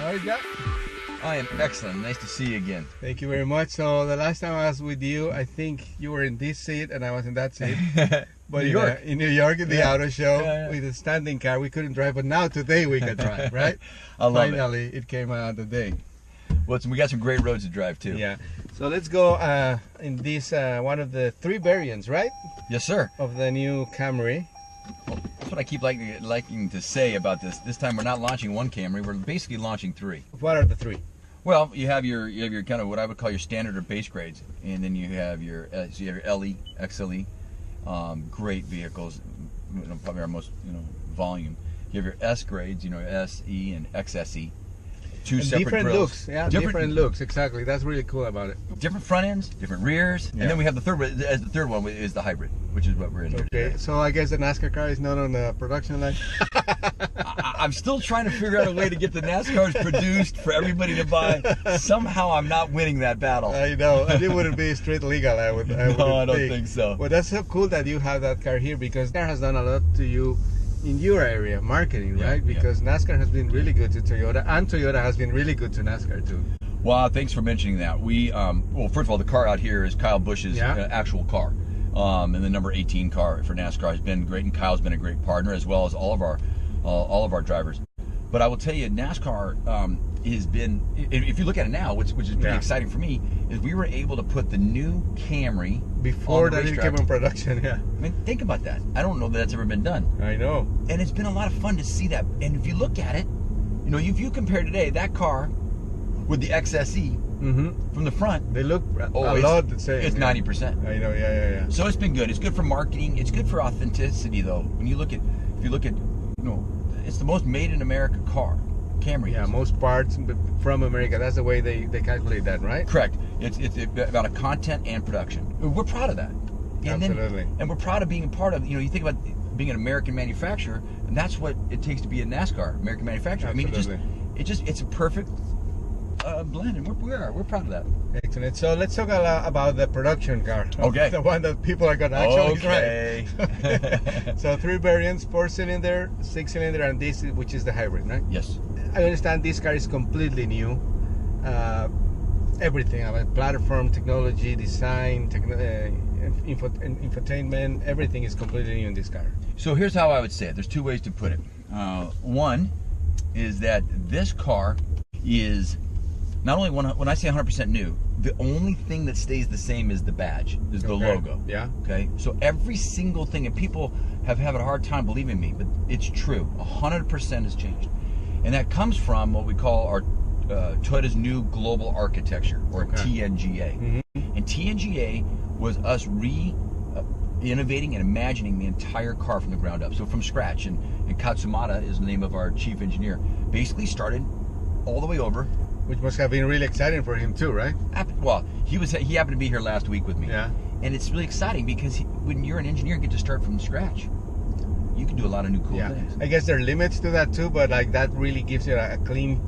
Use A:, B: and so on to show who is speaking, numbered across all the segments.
A: How are you, Jack?
B: I am excellent. Nice to see you again.
A: Thank you very much. So the last time I was with you, I think you were in this seat and I was in that seat. But
B: New York.
A: In New York, in the auto show,
B: Yeah.
A: with a standing car, we couldn't drive. But now today we can drive, right?
B: I love
A: Finally, it came out today.
B: Well, we got some great roads to drive too.
A: Yeah. So let's go in this one of the 3 variants, right?
B: Yes, sir.
A: Of the new Camry.
B: That's what I keep liking to say about this. This time we're not launching one Camry. We're basically launching 3.
A: What are the 3?
B: Well, you have your kind of what I would call your standard or base grades, and then you have your LE, XLE, great vehicles, probably our most volume. You have your S grades, SE and XSE. 2 separate
A: different
B: grills.
A: looks, yeah, different looks, exactly. That's really cool about it.
B: Different front ends, different rears, and then we have the third one is the hybrid, which is what we're in.
A: Okay, so I guess the NASCAR car is not on the production line.
B: I'm still trying to figure out a way to get the NASCARs produced for everybody to buy. Somehow I'm not winning that battle.
A: I know, and it wouldn't be street legal. I
B: don't think so.
A: Well, that's so cool that you have that car here, because NASCAR has done a lot to you in your area, marketing, right? Because NASCAR has been really good to Toyota, and Toyota has been really good to NASCAR too.
B: Well, thanks for mentioning that. We, well, first of all, the car out here is Kyle Busch's actual car, and the number 18 car for NASCAR has been great, and Kyle's been a great partner, as well as all of our drivers. But I will tell you, NASCAR has been, if you look at it now, which is pretty exciting for me, is we were able to put the new Camry
A: before that it came in production. Yeah,
B: I mean, think about that. I don't know that that's ever been done.
A: I know.
B: And it's been a lot of fun to see that. And if you look at it, if you compare today that car with the XSE from the front,
A: they look a lot the same.
B: It's 90%.
A: I know, yeah.
B: So it's been good. It's good for marketing. It's good for authenticity, though. When you look at, it's the most made in America car. Camry.
A: Yeah, most parts from America. That's the way they calculate that, right?
B: Correct. It's about a content and production. We're proud of that. And
A: absolutely.
B: And we're proud of being a part of. You think about being an American manufacturer, and that's what it takes to be a NASCAR American manufacturer.
A: Absolutely.
B: I mean, it's a perfect blend, and we're proud of that.
A: Excellent. So let's talk about the production car.
B: Okay.
A: The one that people are gonna actually
B: drive.
A: So 3 variants: 4-cylinder, 6-cylinder, and this, which is the hybrid, right?
B: Yes.
A: I understand this car is completely new. Everything about platform, technology, design, infotainment, everything is completely new in this car.
B: So here's how I would say it. There's 2 ways to put it. One is that this car is not only, when I say 100% new, the only thing that stays the same is the badge, is the logo.
A: Yeah.
B: Okay. So every single thing, and people have a hard time believing me, but it's true. 100% has changed. And that comes from what we call our Toyota's new global architecture, or TNGA. And TNGA was us innovating and imagining the entire car from the ground up, so from scratch. And Katsumata is the name of our chief engineer. Basically started all the way over.
A: Which must have been really exciting for him too, right?
B: Well, he happened to be here last week with me.
A: Yeah.
B: And it's really exciting because when you're an engineer and get to start from scratch, you can do a lot of new cool things.
A: I guess there are limits to that too, but like that really gives you a clean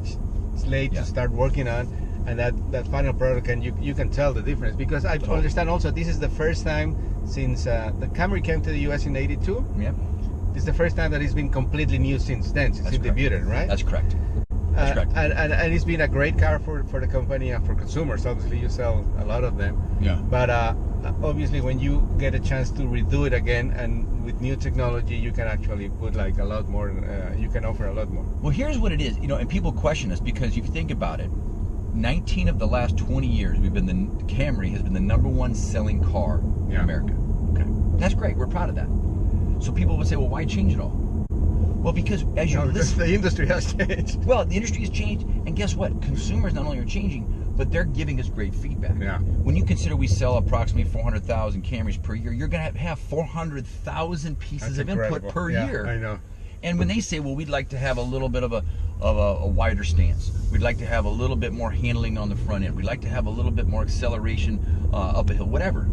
A: slate to start working on, and that final product, and you can tell the difference, because I understand also this is the first time since the Camry came to the US in '82.
B: Yep.
A: This is the first time that it's been completely new since then, since it debuted, right?
B: That's correct. That's correct.
A: And it's been a great car for the company and for consumers. Obviously, you sell a lot of them.
B: Yeah.
A: But obviously, when you get a chance to redo it again, and with new technology, you can actually put like a lot more. You can offer a lot more.
B: Well, here's what it is, and people question us because if you think about it, 19 of the last 20 years, the Camry has been the #1 selling car in America. Okay, that's great. We're proud of that. So people would say, well, why change it all? Well, because as you listen,
A: the industry has changed.
B: Well, the industry has changed, and guess what? Consumers not only are changing, but they're giving us great feedback.
A: Yeah.
B: When you consider we sell approximately 400,000 Camrys per year, you're going to have 400,000 pieces of input per year.
A: I know.
B: And when they say, well, we'd like to have a little bit of a wider stance, we'd like to have a little bit more handling on the front end, we'd like to have a little bit more acceleration up a hill, whatever.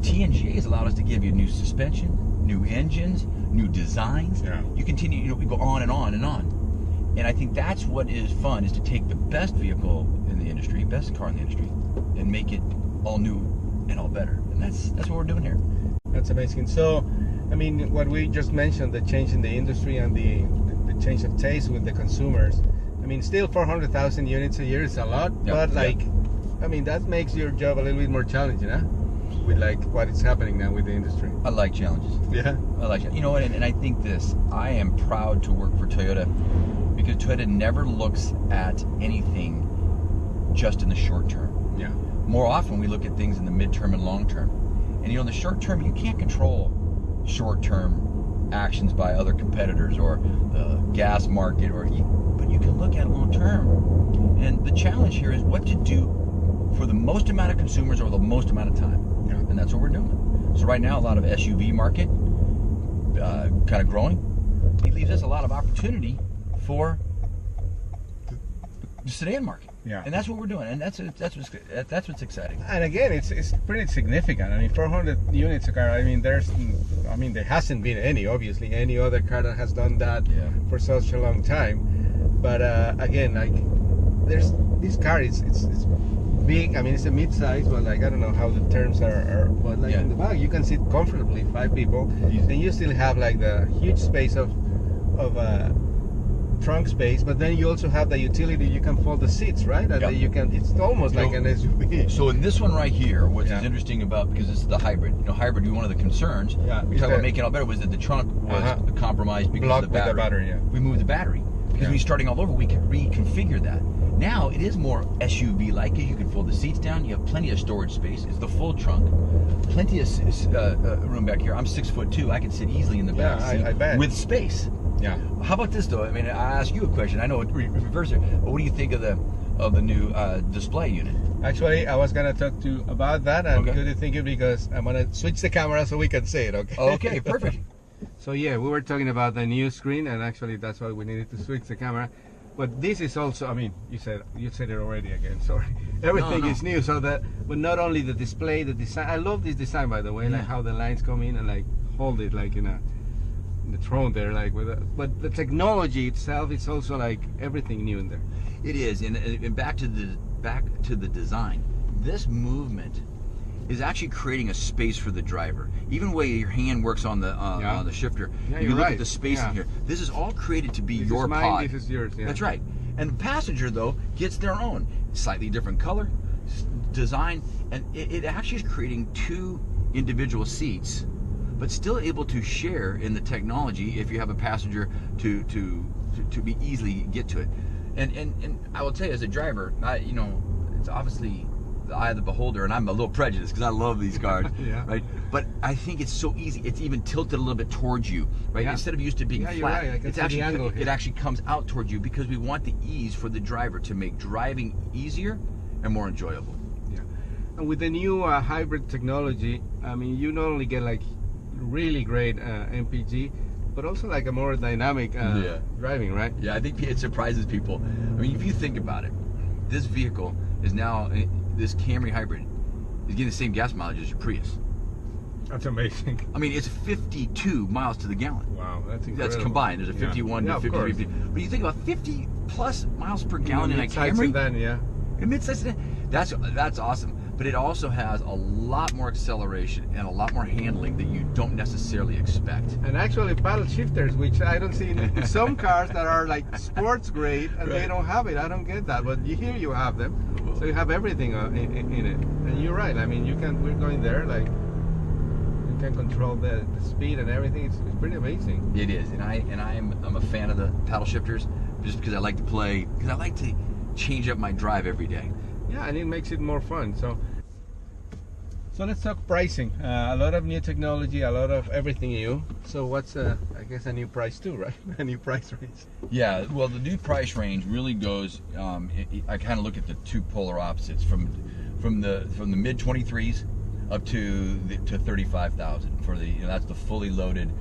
B: TNGA has allowed us to give you new suspension, new engines, new designs.
A: Yeah.
B: You continue, we go on and on and on. And I think that's what is fun, is to take the best vehicle in the industry, best car in the industry, and make it all new and all better. And that's what we're doing here.
A: That's amazing. So, I mean, what we just mentioned, the change in the industry and the change of taste with the consumers, I mean, still 400,000 units a year is a lot,
B: Yeah,
A: but
B: yeah.
A: like, I mean, that makes your job a little bit more challenging, huh? With like what is happening now with the industry.
B: I like challenges.
A: Yeah.
B: I like it. You know what? And I think this. I am proud to work for Toyota because Toyota never looks at anything just in the short term.
A: Yeah.
B: More often, we look at things in the midterm and long term. And you know, in the short term, you can't control short term actions by other competitors or the gas market, but you can look at long term. And the challenge here is what to do for the most amount of consumers over the most amount of time.
A: Yeah.
B: And that's what we're doing. So right now, a lot of SUV market kind of growing. It leaves us a lot of opportunity for the sedan market.
A: Yeah.
B: And that's what we're doing. And that's what's exciting.
A: And again, it's pretty significant. I mean, 400 units a car. I mean, there hasn't been any other car that has done that for such a long time. But again, like, there's this car. It's big. I mean, it's a mid-size, but like I don't know how the terms are. But like in the back, you can sit comfortably, 5 people. Then you still have like the huge space of trunk space, but then you also have the utility. You can fold the seats, right? And you can. It's almost like an SUV.
B: So in this one right here, what's interesting about, because this is the hybrid. You know, hybrid. One of the concerns we talked about making it all better was that the trunk was compromised because of the battery.
A: With the battery. Yeah.
B: We moved the battery because when you're starting all over, we can reconfigure that. Now it is more SUV-like. You can fold the seats down. You have plenty of storage space. It's the full trunk. Plenty of room back here. I'm 6'2". I can sit easily in the back seat
A: I bet.
B: with space.
A: Yeah.
B: How about this though? I mean, I ask you a question. I know reverse it. What do you think of the new display unit?
A: Actually, I was gonna talk to you about that, and good to think of, because I'm gonna switch the camera so we can see it. Okay.
B: Okay. Perfect.
A: So yeah, we were talking about the new screen, and actually that's why we needed to switch the camera. But this is also, I mean, you said it already again. Sorry, everything is new. So that, but not only the display, the design. I love this design, by the way, like how the lines come in and like hold it like in the throne there, like with. But the technology itself is also like everything new in there.
B: It is, and back to the design. This movement is actually creating a space for the driver. Even the way your hand works on the shifter.
A: Yeah,
B: you
A: you're
B: look
A: right.
B: at the space in here. This is all created to be
A: This
B: your
A: is mine,
B: pod.
A: This is yours. Yeah.
B: That's right. And the passenger though gets their own slightly different color, design, and it actually is creating 2 individual seats, but still able to share in the technology if you have a passenger to be easily get to it. And I will tell you, as a driver, it's obviously the eye of the beholder, and I'm a little prejudiced because I love these cars, right? But I think it's so easy. It's even tilted a little bit towards you, right? Instead of used to being flat,
A: right.
B: it's actually it actually comes out towards you because we want the ease for the driver to make driving easier and more enjoyable.
A: Yeah, and with the new hybrid technology, I mean, you not only get like really great MPG, but also like a more dynamic driving, right?
B: Yeah, I think it surprises people. I mean, if you think about it, this vehicle is now, this Camry hybrid is getting the same gas mileage as your Prius.
A: That's amazing.
B: I mean, it's 52 miles to the gallon.
A: Wow, that's incredible.
B: That's combined. There's a 51 to 50. But you think about 50 plus miles per gallon in a Camry.
A: Sedan,
B: A mid-size sedan. That's awesome. But it also has a lot more acceleration and a lot more handling that you don't necessarily expect.
A: And actually paddle shifters, which I don't see in some cars that are like sports grade, and they don't have it. I don't get that, but here you have them. So you have everything in it. And you're right. I mean, we're going there, like, you can control the speed and everything. It's pretty amazing.
B: It is, and I'm a fan of the paddle shifters just because I like to play, because I like to change up my drive every day.
A: Yeah, and it makes it more fun. So let's talk pricing. A lot of new technology, a lot of everything new. So what's I guess a new price too, right? A new price range.
B: Yeah, well, the new price range really goes. I kind of look at the 2 polar opposites from the mid 23s up to 35,000 for the that's the fully loaded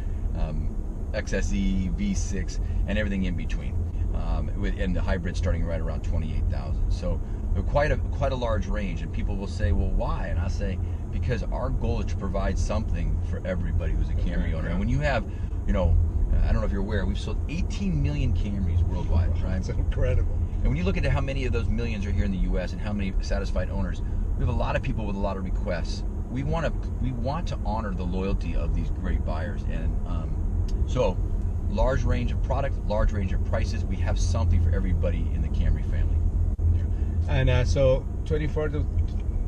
B: XSE V6 and everything in between. And the hybrid starting right around 28,000. So quite a large range, and people will say, well, why? And I say, because our goal is to provide something for everybody who's a Camry owner. And when you have, I don't know if you're aware, we've sold 18 million Camrys worldwide, right?
A: That's incredible.
B: And when you look at how many of those millions are here in the U.S. and how many satisfied owners, we have a lot of people with a lot of requests. We want to honor the loyalty of these great buyers, and so large range of product, large range of prices. We have something for everybody in the Camry family.
A: And so 24 to,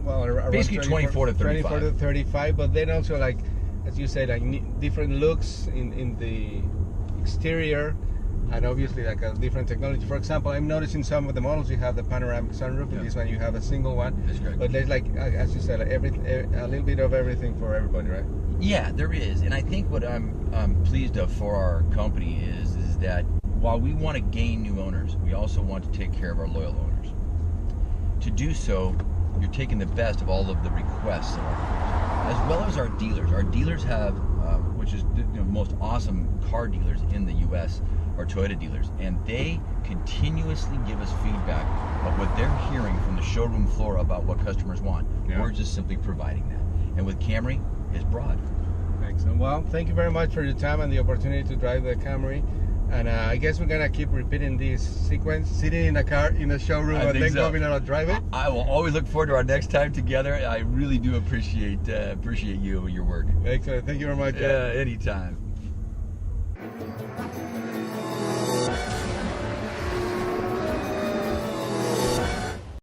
A: well, around
B: basically 24 to 35.
A: 24 to 35, but then also, like, as you said, like different looks in the exterior, and obviously like a different technology. For example, I'm noticing some of the models you have the panoramic sunroof, and this one you have a single one.
B: That's great.
A: But there's, like, as you said, a little bit of everything for everybody, right?
B: Yeah, there is. And I think what I'm pleased of for our company is that while we want to gain new owners, we also want to take care of our loyal owners. To do so, you're taking the best of all of the requests of our owners, as well as our dealers. Our dealers have, which is the most awesome car dealers in the U.S., are Toyota dealers, and they continuously give us feedback of what they're hearing from the showroom floor about what customers want.
A: Yeah.
B: We're just simply providing that. And with Camry, it's broad.
A: Excellent. Well, thank you very much for your time and the opportunity to drive the Camry. And I guess we're gonna keep repeating this sequence, sitting in a car in a showroom and then coming out and drive it.
B: I will always look forward to our next time together. I really do appreciate you and your work.
A: Excellent. Thank you very much.
B: Yeah, anytime.